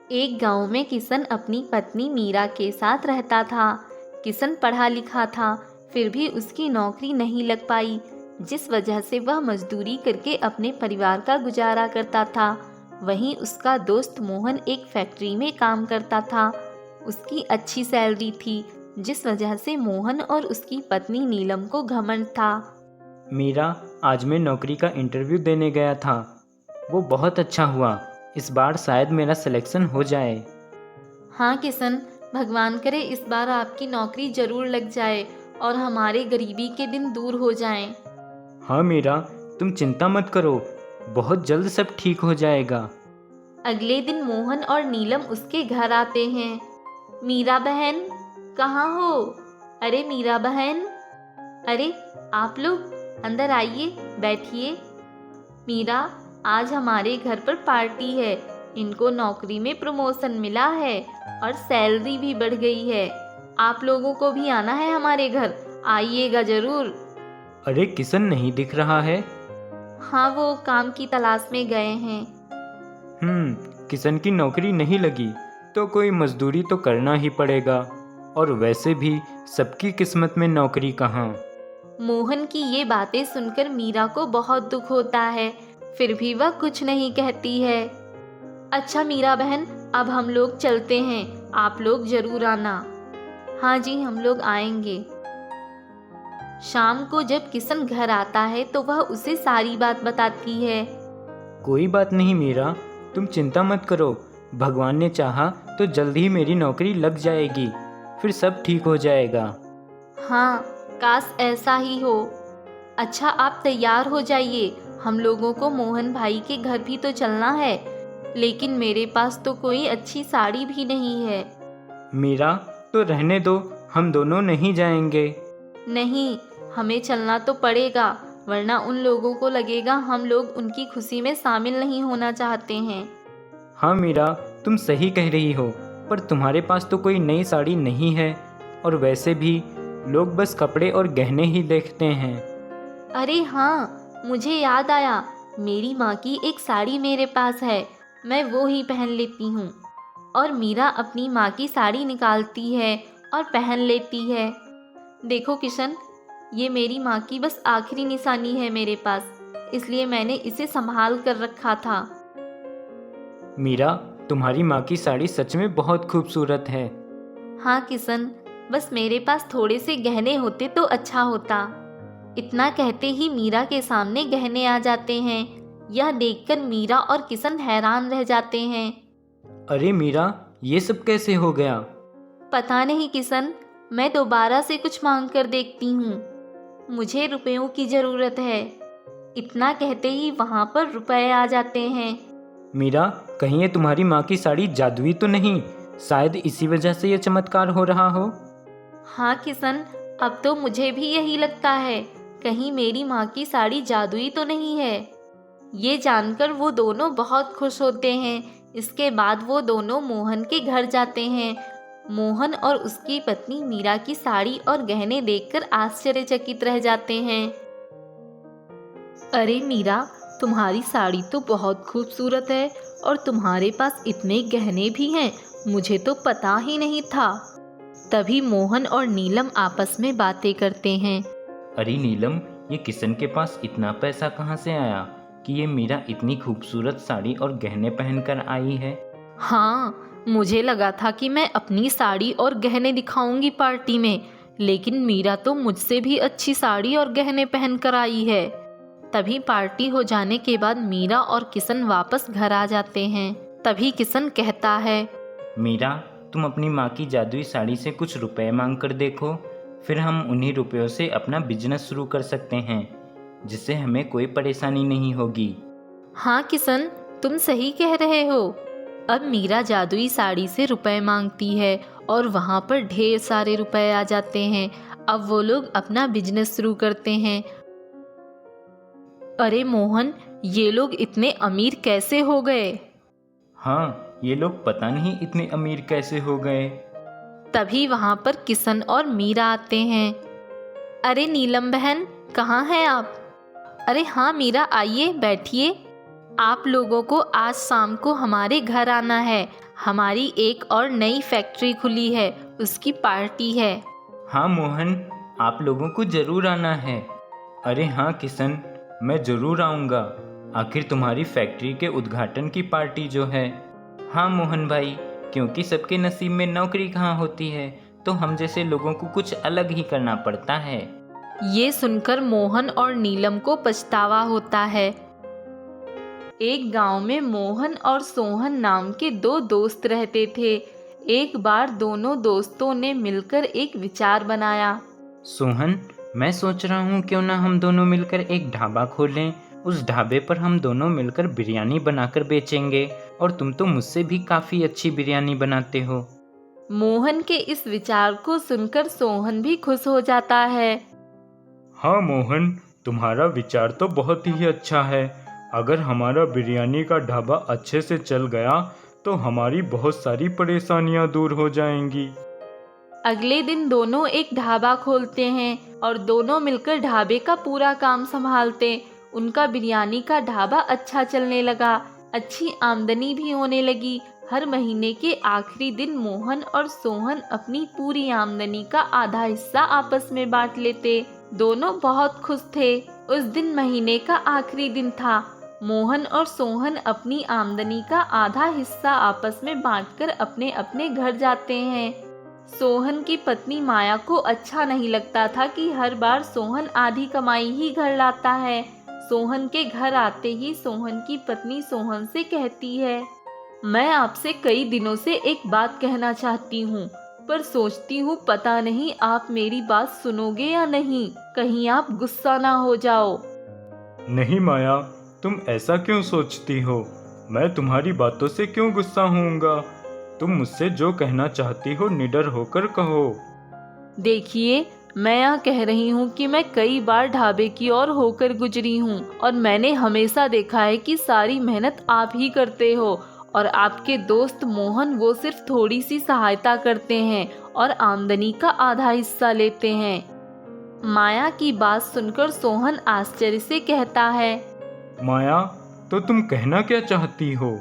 एक गांव में किशन अपनी पत्नी मीरा के साथ रहता था। किशन पढ़ा लिखा था, फिर भी उसकी नौकरी नहीं लग पाई, जिस वजह से वह मजदूरी करके अपने परिवार का गुजारा करता था। वहीं उसका दोस्त मोहन एक फैक्ट्री में काम करता था। उसकी अच्छी सैलरी थी, जिस वजह से मोहन और उसकी पत्नी नीलम को घमंड था। मीरा, आज मैं नौकरी का इंटरव्यू देने गया था। वो बहुत अच्छा हुआ। इस बार शायद मेरा सिलेक्शन हो जाए। हाँ किशन, भगवान करे इस बार आपकी नौकरी जरूर लग जाए और हमारे गरीबी के दिन दूर हो जाएं। हाँ मीरा, तुम चिंता मत करो, बहुत जल्द सब ठीक हो जाएगा। अगले दिन मोहन और नीलम उसके घर आते हैं। मीरा बहन, कहाँ हो? अरे मीरा बहन, अरे आप लोग अंदर आइए, बैठिए। मीरा, आज हमारे घर पर पार्टी है। इनको नौकरी में प्रमोशन मिला है और सैलरी भी बढ़ गई है। आप लोगों को भी आना है हमारे घर, आइएगा जरूर। अरे किशन नहीं दिख रहा है। हाँ, वो काम की तलाश में गए हैं। किशन की नौकरी नहीं लगी तो कोई मजदूरी तो करना ही पड़ेगा। और वैसे भी सबकी किस्मत में नौकरी कहाँ। मोहन की ये बातें सुनकर मीरा को बहुत दुख होता है, फिर भी वह कुछ नहीं कहती है। अच्छा मीरा बहन, अब हम लोग चलते हैं, आप लोग जरूर आना। हाँ जी, हम लोग आएंगे। शाम को जब किशन घर आता है तो वह उसे सारी बात बताती है। कोई बात नहीं मीरा, तुम चिंता मत करो। भगवान ने चाहा तो जल्द ही मेरी नौकरी लग जाएगी, फिर सब ठीक हो जाएगा। हाँ, काश ऐसा ही हो। अच्छा, आप तैयार हो जाइए, हम लोगों को मोहन भाई के घर भी तो चलना है। लेकिन मेरे पास तो कोई अच्छी साड़ी भी नहीं है। मीरा, तो रहने दो, हम दोनों नहीं जाएंगे। नहीं, हमें चलना तो पड़ेगा, वरना उन लोगों को लगेगा हम लोग उनकी खुशी में शामिल नहीं होना चाहते हैं। हाँ मीरा, तुम सही कह रही हो, पर तुम्हारे पास तो कोई नई साड़ी नहीं है। और वैसे भी लोग बस कपड़े और गहने ही देखते हैं। अरे हाँ, मुझे याद आया, मेरी माँ की एक साड़ी मेरे पास है, मैं वो ही पहन लेती हूँ। और मीरा अपनी माँ की साड़ी निकालती है और पहन लेती है। देखो किशन, ये मेरी माँ की बस आखिरी निशानी है मेरे पास, इसलिए मैंने इसे संभाल कर रखा था। मीरा, तुम्हारी माँ की साड़ी सच में बहुत खूबसूरत है। हाँ किशन, बस मेरे पास थोड़े से गहने होते तो अच्छा होता। इतना कहते ही मीरा के सामने गहने आ जाते हैं। यह देखकर मीरा और किशन हैरान रह जाते हैं। अरे मीरा, ये सब कैसे हो गया? पता नहीं किशन, मैं दोबारा से कुछ मांग कर देखती हूँ, मुझे रुपयों की ज़रूरत है। इतना कहते ही वहाँ पर रुपए आ जाते हैं। मीरा, कहीं ये तुम्हारी माँ की साड़ी जादुई तो नहीं? शायद इसी वजह से ये चमत्कार हो रहा हो। हाँ किशन, अब तो मुझे भी यही लगता है, कहीं मेरी माँ की साड़ी जादुई तो नहीं है। ये जानकर वो दोनों बहुत खुश होते हैं। इसके बाद वो दोनों मोहन के घर जाते हैं। मोहन और उसकी पत्नी मीरा की साड़ी और गहने देखकर आश्चर्यचकित रह जाते हैं। अरे मीरा, तुम्हारी साड़ी तो बहुत खूबसूरत है और तुम्हारे पास इतने गहने भी हैं, मुझे तो पता ही नहीं था। तभी मोहन और नीलम आपस में बातें करते हैं। अरे नीलम, ये किशन के पास इतना पैसा कहाँ से आया कि ये मीरा इतनी खूबसूरत साड़ी और गहने पहनकर आई है? हाँ, मुझे लगा था कि मैं अपनी साड़ी और गहने दिखाऊंगी पार्टी में, लेकिन मीरा तो मुझसे भी अच्छी साड़ी और गहने पहन कर आई है। तभी पार्टी हो जाने के बाद मीरा और किशन वापस घर आ जाते हैं। तभी किशन कहता है, मीरा, तुम अपनी माँ की जादुई साड़ी से कुछ रुपए मांग कर देखो, फिर हम उन्हीं रुपयों से अपना बिजनेस शुरू कर सकते हैं, जिससे हमें कोई परेशानी नहीं होगी। हाँ किशन, तुम सही कह रहे हो। अब मीरा जादुई साड़ी से रुपए मांगती है और वहाँ पर ढेर सारे रुपए आ जाते हैं। अब वो लोग अपना बिजनेस शुरू करते हैं। अरे मोहन, ये लोग इतने अमीर कैसे हो गए? हाँ, ये लोग पता नहीं इतने अमीर कैसे हो गए। तभी वहाँ पर किशन और मीरा आते हैं। अरे नीलम बहन, कहाँ हैं आप? अरे हाँ मीरा, आइए बैठिए। आप लोगों को आज शाम को हमारे घर आना है, हमारी एक और नई फैक्ट्री खुली है, उसकी पार्टी है। हाँ मोहन, आप लोगों को ज़रूर आना है। अरे हाँ किशन, मैं ज़रूर आऊँगा। आखिर तुम्हारी फैक्ट्री के उद्घाटन की पार्टी जो है। हाँ मोहन भाई, क्योंकि सबके नसीब में नौकरी कहाँ होती है, तो हम जैसे लोगों को कुछ अलग ही करना पड़ता है। ये सुनकर मोहन और नीलम को पछतावा होता है। एक गांव में मोहन और सोहन नाम के दो दोस्त रहते थे। एक बार दोनों दोस्तों ने मिलकर एक विचार बनाया। सोहन, मैं सोच रहा हूँ क्यों ना हम दोनों मिलकर एक ढाबा खोलें। उस ढाबे पर हम दोनों मिलकर बिरयानी बनाकर बेचेंगे, और तुम तो मुझसे भी काफ़ी अच्छी बिरयानी बनाते हो। मोहन के इस विचार को सुनकर सोहन भी खुश हो जाता है। हाँ मोहन, तुम्हारा विचार तो बहुत ही अच्छा है। अगर हमारा बिरयानी का ढाबा अच्छे से चल गया तो हमारी बहुत सारी परेशानियां दूर हो जाएंगी। अगले दिन दोनों एक ढाबा खोलते हैं और दोनों मिलकर ढाबे का पूरा काम संभालते। उनका बिरयानी का ढाबा अच्छा चलने लगा, अच्छी आमदनी भी होने लगी। हर महीने के आखिरी दिन मोहन और सोहन अपनी पूरी आमदनी का आधा हिस्सा आपस में बांट लेते। दोनों बहुत खुश थे। उस दिन महीने का आखिरी दिन था। मोहन और सोहन अपनी आमदनी का आधा हिस्सा आपस में बांटकर अपने अपने घर जाते हैं। सोहन की पत्नी माया को अच्छा नहीं लगता था कि हर बार सोहन आधी कमाई ही घर लाता है। सोहन के घर आते ही सोहन की पत्नी सोहन से कहती है, मैं आपसे कई दिनों से एक बात कहना चाहती हूँ, पर सोचती हूँ पता नहीं आप मेरी बात सुनोगे या नहीं। कहीं आप गुस्सा ना हो जाओ। नहीं माया, तुम ऐसा क्यों सोचती हो? मैं तुम्हारी बातों से क्यों गुस्सा होऊंगा? तुम मुझसे जो कहना चाहती हो निडर होकर कहो। देखिए, मैं यहाँ कह रही हूँ कि मैं कई बार ढाबे की ओर होकर गुजरी हूँ और मैंने हमेशा देखा है कि सारी मेहनत आप ही करते हो और आपके दोस्त मोहन वो सिर्फ थोड़ी सी सहायता करते हैं और आमदनी का आधा हिस्सा लेते हैं। माया की बात सुनकर सोहन आश्चर्य से कहता है, माया, तो तुम कहना क्या चाहती हो?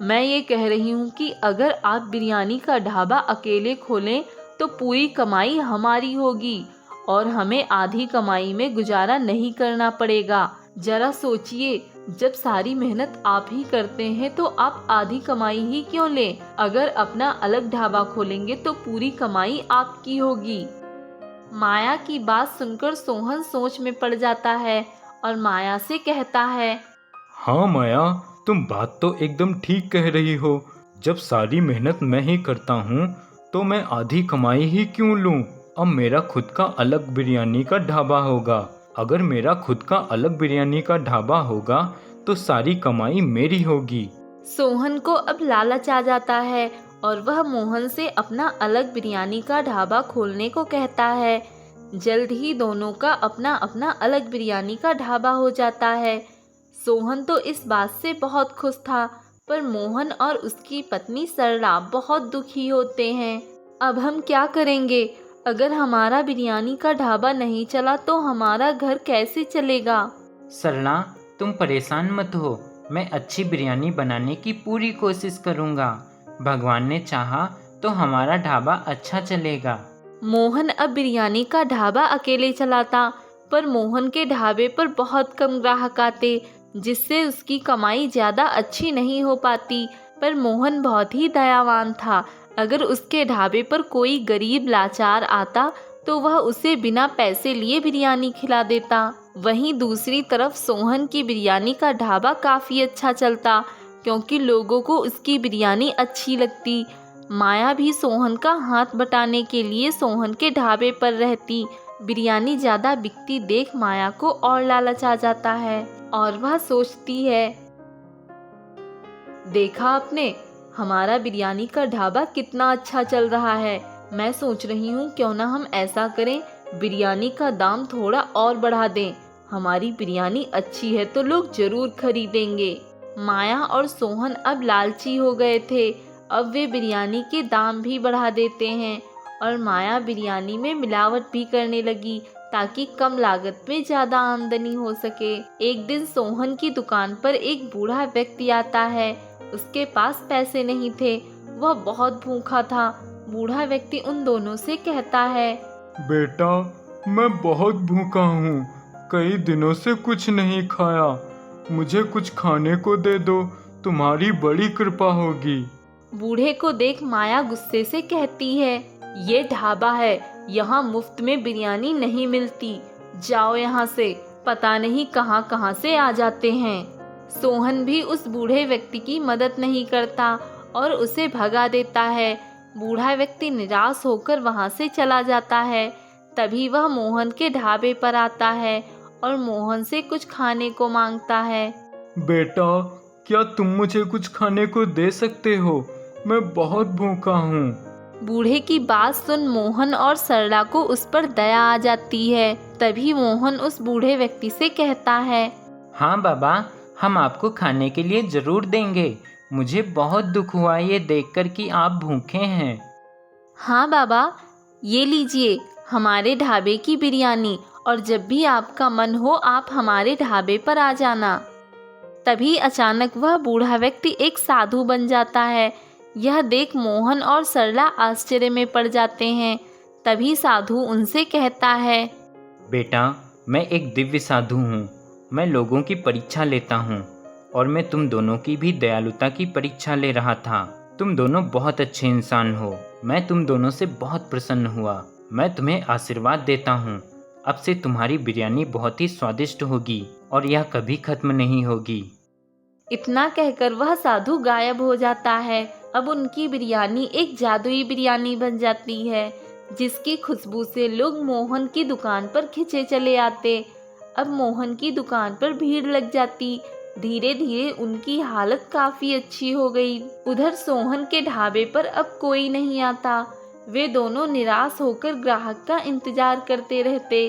मैं ये कह रही हूँ कि अगर आप बिरयानी का ढाबा अकेले खोलें तो पूरी कमाई हमारी होगी और हमें आधी कमाई में गुजारा नहीं करना पड़ेगा। जरा सोचिए, जब सारी मेहनत आप ही करते हैं तो आप आधी कमाई ही क्यों लें? अगर अपना अलग ढाबा खोलेंगे तो पूरी कमाई आपकी होगी। माया की बात सुनकर सोहन सोच में पड़ जाता है और माया से कहता है, हाँ माया, तुम बात तो एकदम ठीक कह रही हो। जब सारी मेहनत मैं ही करता हूँ तो मैं आधी कमाई ही क्यों लूँ? अब मेरा खुद का अलग बिरयानी का ढाबा होगा। अगर मेरा खुद का अलग बिरयानी का ढाबा होगा तो सारी कमाई मेरी होगी। सोहन को अब लालच आ जाता है और वह मोहन से अपना अलग बिरयानी का ढाबा खोलने को कहता है। जल्द ही दोनों का अपना अपना अलग बिरयानी का ढाबा हो जाता है। सोहन तो इस बात से बहुत खुश था, पर मोहन और उसकी पत्नी सरला बहुत दुखी होते हैं। अब हम क्या करेंगे? अगर हमारा बिरयानी का ढाबा नहीं चला तो हमारा घर कैसे चलेगा? सरला, तुम परेशान मत हो। मैं अच्छी बिरयानी बनाने की पूरी कोशिश करूँगा। भगवान ने चाहा तो हमारा ढाबा अच्छा चलेगा। मोहन अब बिरयानी का ढाबा अकेले चलाता, पर मोहन के ढाबे पर बहुत कम ग्राहक आते, जिससे उसकी कमाई ज़्यादा अच्छी नहीं हो पाती। पर मोहन बहुत ही दयावान था। अगर उसके ढाबे पर कोई गरीब लाचार आता तो वह उसे बिना पैसे लिए बिरयानी खिला देता। वहीं दूसरी तरफ सोहन की बिरयानी का ढाबा काफ़ी अच्छा चलता, क्योंकि लोगों को उसकी बिरयानी अच्छी लगती। माया भी सोहन का हाथ बटाने के लिए सोहन के ढाबे पर रहती। बिरयानी ज़्यादा बिकती देख माया को और लालच आ जाता है और वह सोचती है, देखा आपने, हमारा बिरयानी का ढाबा कितना अच्छा चल रहा है। मैं सोच रही हूँ क्यों ना हम ऐसा करें, बिरयानी का दाम थोड़ा और बढ़ा दें। हमारी बिरयानी अच्छी है तो लोग ज़रूर खरीदेंगे। माया और सोहन अब लालची हो गए थे। अब वे बिरयानी के दाम भी बढ़ा देते हैं और माया बिरयानी में मिलावट भी करने लगी ताकि कम लागत में ज़्यादा आमदनी हो सके। एक दिन सोहन की दुकान पर एक बूढ़ा व्यक्ति आता है। उसके पास पैसे नहीं थे। वह बहुत भूखा था। बूढ़ा व्यक्ति उन दोनों से कहता है, बेटा, मैं बहुत भूखा हूँ, कई दिनों से कुछ नहीं खाया, मुझे कुछ खाने को दे दो, तुम्हारी बड़ी कृपा होगी। बूढ़े को देख माया गुस्से से कहती है, ये ढाबा है, यहाँ मुफ्त में बिरयानी नहीं मिलती, जाओ यहाँ से, पता नहीं कहाँ कहाँ से आ जाते हैं। सोहन भी उस बूढ़े व्यक्ति की मदद नहीं करता और उसे भगा देता है। बूढ़ा व्यक्ति निराश होकर वहाँ से चला जाता है। तभी वह मोहन के ढाबे पर आता है और मोहन से कुछ खाने को मांगता है। बेटा, क्या तुम मुझे कुछ खाने को दे सकते हो? मैं बहुत भूखा हूँ। बूढ़े की बात सुन मोहन और सरला को उस पर दया आ जाती है। तभी मोहन उस बूढ़े व्यक्ति से कहता है, हाँ बाबा, हम आपको खाने के लिए ज़रूर देंगे। मुझे बहुत दुख हुआ ये देखकर कि आप भूखे हैं। हाँ बाबा, ये लीजिए हमारे ढाबे की बिरयानी, और जब भी आपका मन हो आप हमारे ढाबे पर आ जाना। तभी अचानक वह बूढ़ा व्यक्ति एक साधु बन जाता है। यह देख मोहन और सरला आश्चर्य में पड़ जाते हैं। तभी साधु उनसे कहता है, बेटा, मैं एक दिव्य साधु हूँ। मैं लोगों की परीक्षा लेता हूँ और मैं तुम दोनों की भी दयालुता की परीक्षा ले रहा था। तुम दोनों बहुत अच्छे इंसान हो। मैं तुम दोनों से बहुत प्रसन्न हुआ। मैं तुम्हें आशीर्वाद देता हूँ। अब से तुम्हारी बिरयानी बहुत ही स्वादिष्ट होगी और यह कभी खत्म नहीं होगी। इतना कहकर वह साधु गायब हो जाता है। अब उनकी बिरयानी एक जादुई बिरयानी बन जाती है, जिसकी खुशबू से लोग मोहन की दुकान पर खिंचे चले आते। अब मोहन की दुकान पर भीड़ लग जाती। धीरे धीरे उनकी हालत काफ़ी अच्छी हो गई। उधर सोहन के ढाबे पर अब कोई नहीं आता। वे दोनों निराश होकर ग्राहक का इंतजार करते रहते।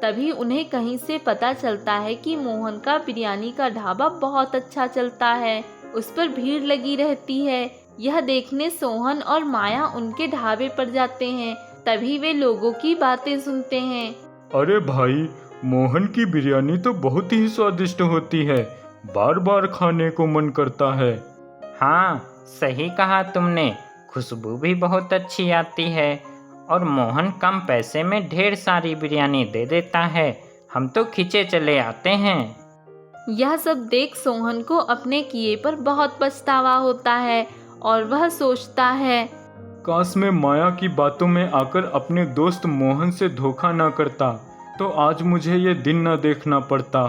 तभी उन्हें कहीं से पता चलता है कि मोहन का बिरयानी का ढाबा बहुत अच्छा चलता है, उस पर भीड़ लगी रहती है। यह देखने सोहन और माया उनके ढाबे पर जाते हैं। तभी वे लोगों की बातें सुनते हैं। अरे भाई, मोहन की बिरयानी तो बहुत ही स्वादिष्ट होती है, बार बार खाने को मन करता है। हाँ, सही कहा तुमने। खुशबू भी बहुत अच्छी आती है और मोहन कम पैसे में ढेर सारी बिरयानी दे देता है। हम तो खींचे चले आते हैं। यह सब देख सोहन को अपने किए पर बहुत पछतावा होता है और वह सोचता है, काश मैं माया की बातों में आकर अपने दोस्त मोहन से धोखा ना करता, तो आज मुझे ये दिन ना देखना पड़ता।